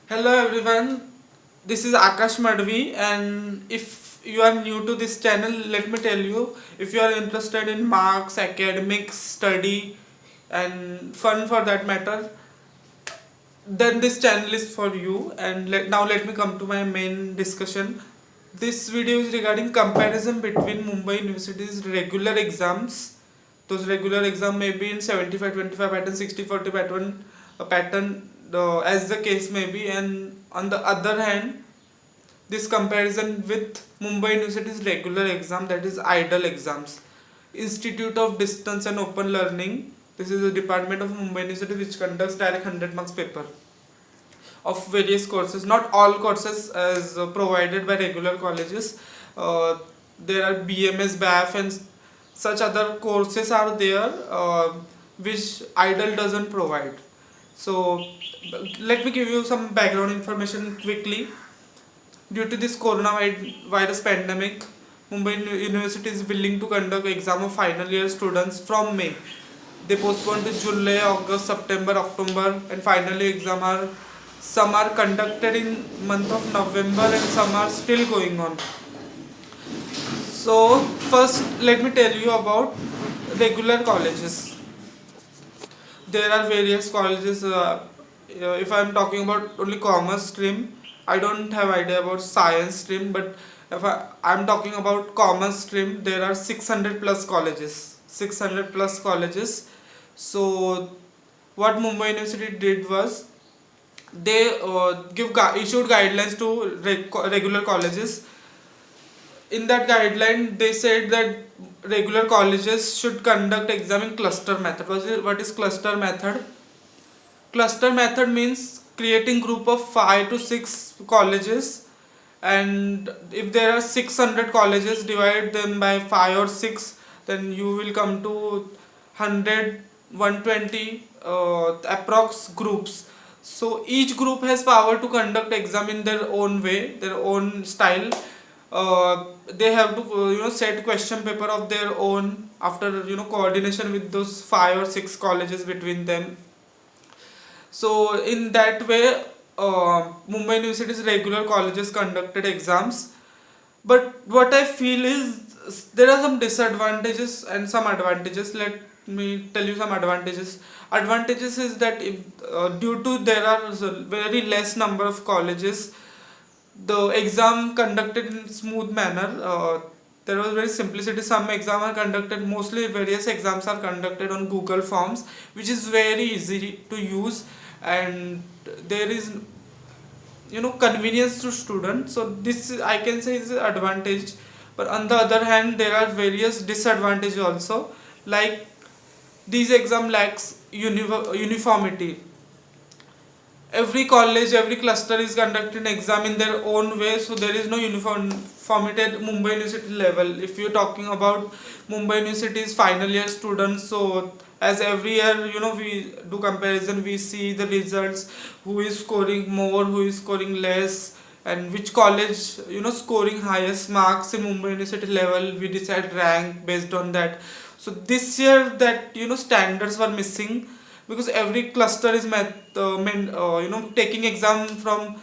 Hello everyone, this is Akash Madhvi, and if you are new to this channel, let me tell you, if you are interested in marks, academics, study and fun for that matter, then this channel is for you. And now let me come to my main discussion. This video is regarding comparison between Mumbai University's regular exams. Those regular exam may be in 75-25 pattern, 60-40 pattern, a pattern as the case may be, and on the other hand, this comparison with Mumbai University's regular exam, that is idle exams. Institute of Distance and Open Learning. This is a department of Mumbai University which conducts direct 100 marks paper of various courses, not all courses as provided by regular colleges. uh, there are BMS, BAF and such other courses are there, which idle doesn't provide. So let me give you some background information quickly. Due to this coronavirus pandemic, Mumbai University is willing to conduct exam of final year students from May. They postponed to July, August, September, October, and final year exam are some are conducted in month of November and some are still going on. So first, let me tell you about regular colleges. There are various colleges. If I'm talking about only commerce stream, I don't have idea about science stream, but if I'm talking about commerce stream, there are 600 plus colleges. 600 plus colleges. So what Mumbai University did was they issued guidelines to regular colleges. In that guideline they said that regular colleges should conduct exam in cluster method. What is cluster method? Cluster method means creating group of 5 to 6 colleges, and if there are 600 colleges, divide them by 5 or 6, then you will come to 100, 120 approx groups. So each group has power to conduct exam in their own way, their own style. They have to set question paper of their own after coordination with those 5 or 6 colleges between them. So in that way, Mumbai University's regular colleges conducted exams. But what I feel is there are some disadvantages and some advantages. Let me tell you some advantages. Advantages is that if due to there are very less number of colleges, the exam conducted in smooth manner. There was very simplicity. Some exam are conducted, mostly various exams are conducted on Google Forms, which is very easy to use, and there is convenience to students. So this I can say is an advantage. But on the other hand, there are various disadvantages also, like these exam lacks uniformity. Every college, every cluster is conducting exam in their own way, so there is no uniformity at Mumbai University level. If you're talking about Mumbai University's final year students, so as every year we do comparison, we see the results, who is scoring more, who is scoring less, and which college scoring highest marks in Mumbai University level. We decide rank based on that. So this year that standards were missing, because every cluster is taking exam from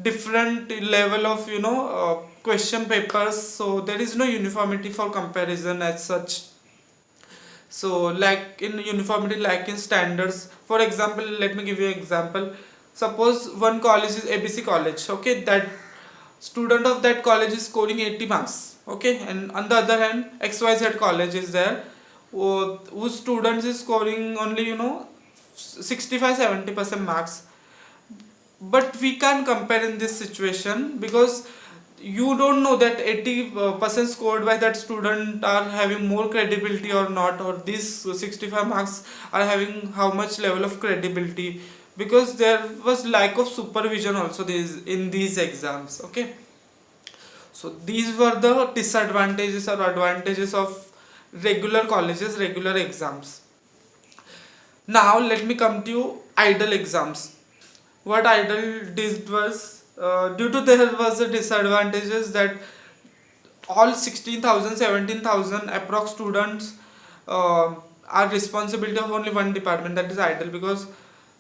different level of question papers, so there is no uniformity for comparison as such. So like in uniformity, like in standards, for example, let me give you an example. Suppose one college is ABC college, okay, that student of that college is scoring 80 marks, okay, and on the other hand XYZ college is there, whose students is scoring only 65-70% marks. But we can't compare in this situation, because you don't know that 80% scored by that student are having more credibility or not, or these 65 marks are having how much level of credibility, because there was lack of supervision also in these exams, okay. So these were the disadvantages or advantages of regular colleges, regular exams. Now let me come to idle exams. What idle did was, due to there was a disadvantages that all 16,000, 17,000 approx students are responsibility of only one department, that is idle, because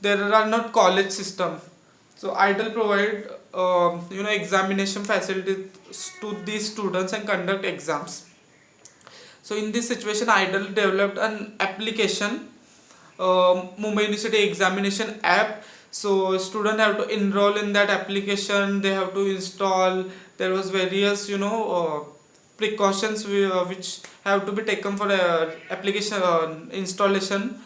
there are not college system. So IDLE provide examination facilities to these students and conduct exams. So in this situation, IDLE developed an application, Mumbai University examination app. So student have to enroll in that application. They have to install. There was various precautions which have to be taken for application installation.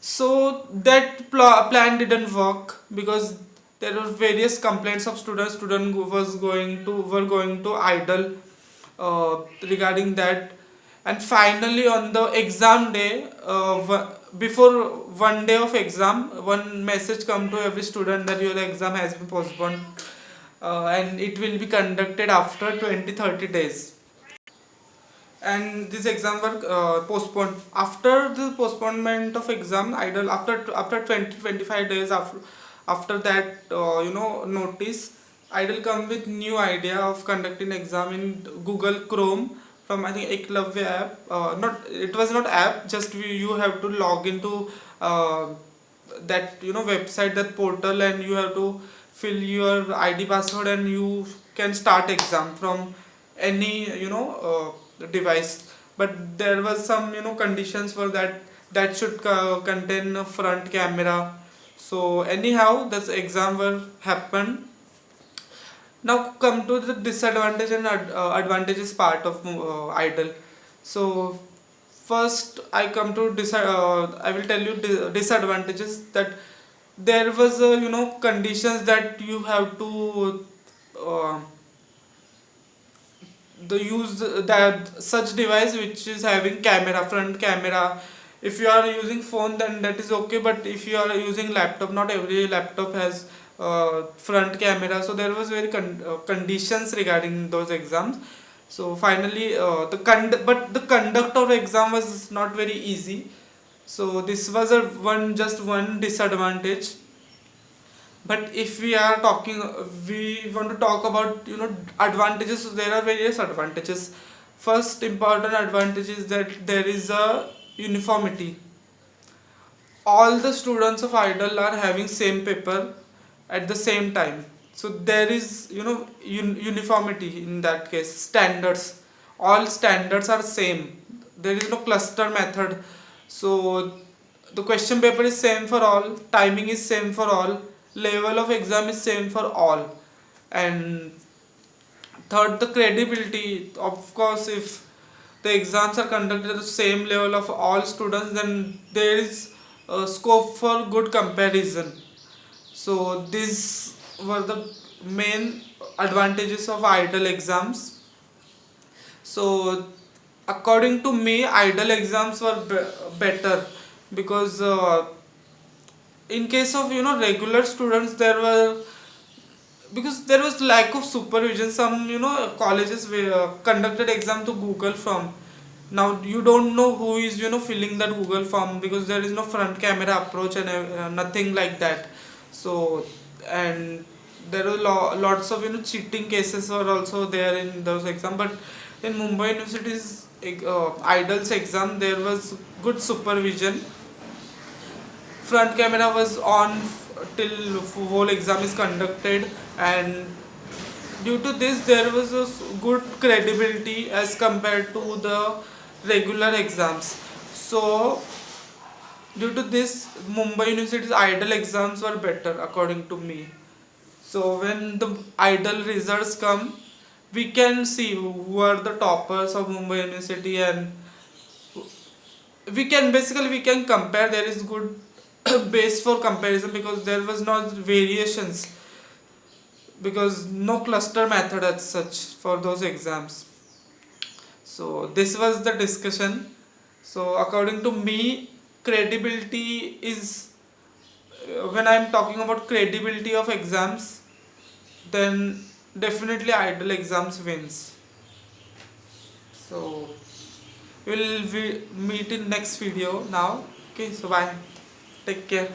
So that plan didn't work because there were various complaints of students. Student were going to IDLE regarding that, and finally on the exam day, before one day of exam, one message come to every student that your exam has been postponed, and it will be conducted after 20-30 days. And this exam were postponed. After the postponement of exam, IDLE, after 20-25 days after that notice, IDLE come with new idea of conducting exam in Google Chrome from, I think, Eklavya app. Not, it was not app, just you have to log into that website, that portal, and you have to fill your ID password, and you can start exam from any device. But there was some conditions for that, that should contain a front camera. So anyhow, this exam will happen. Now come to the disadvantage and advantages part of IDLE. So first I come to I will tell you disadvantages, that there was conditions that you have to uh, the use that such device which is having camera, front camera. If you are using phone, then that is okay, but if you are using laptop, not every laptop has front camera. So there was very conditions regarding those exams. So finally but the conduct of exam was not very easy. So this was just one disadvantage. But if we are talking, we want to talk about advantages. So there are various advantages. First important advantage is that there is a uniformity. All the students of IDLE are having same paper at the same time. So there is uniformity in that case. Standards, all standards are same. There is no cluster method. So the question paper is same for all, timing is same for all, level of exam is same for all. And third, the credibility. Of course, if the exams are conducted at the same level of all students, then there is scope for good comparison. So these were the main advantages of IDLE exams. So according to me, IDLE exams were better, because in case of regular students, there were, because there was lack of supervision. Some colleges conducted exam to Google form. Now you don't know who is filling that Google form, because there is no front camera approach and nothing like that. So, and there are lots of cheating cases are also there in those exam. But in Mumbai University's IDLE's exam, there was good supervision. Front camera was on till whole exam is conducted, and due to this there was a good credibility as compared to the regular exams. So due to this, Mumbai University's IDLE exams were better according to me. So when the IDLE results come, we can see who are the toppers of Mumbai University, and we can compare. There is good base for comparison, because there was not variations, because no cluster method as such for those exams. So this was the discussion. So according to me, credibility is, when I'm talking about credibility of exams, then definitely IDLE exams wins. So we'll meet in next video now. Okay, so bye, take care.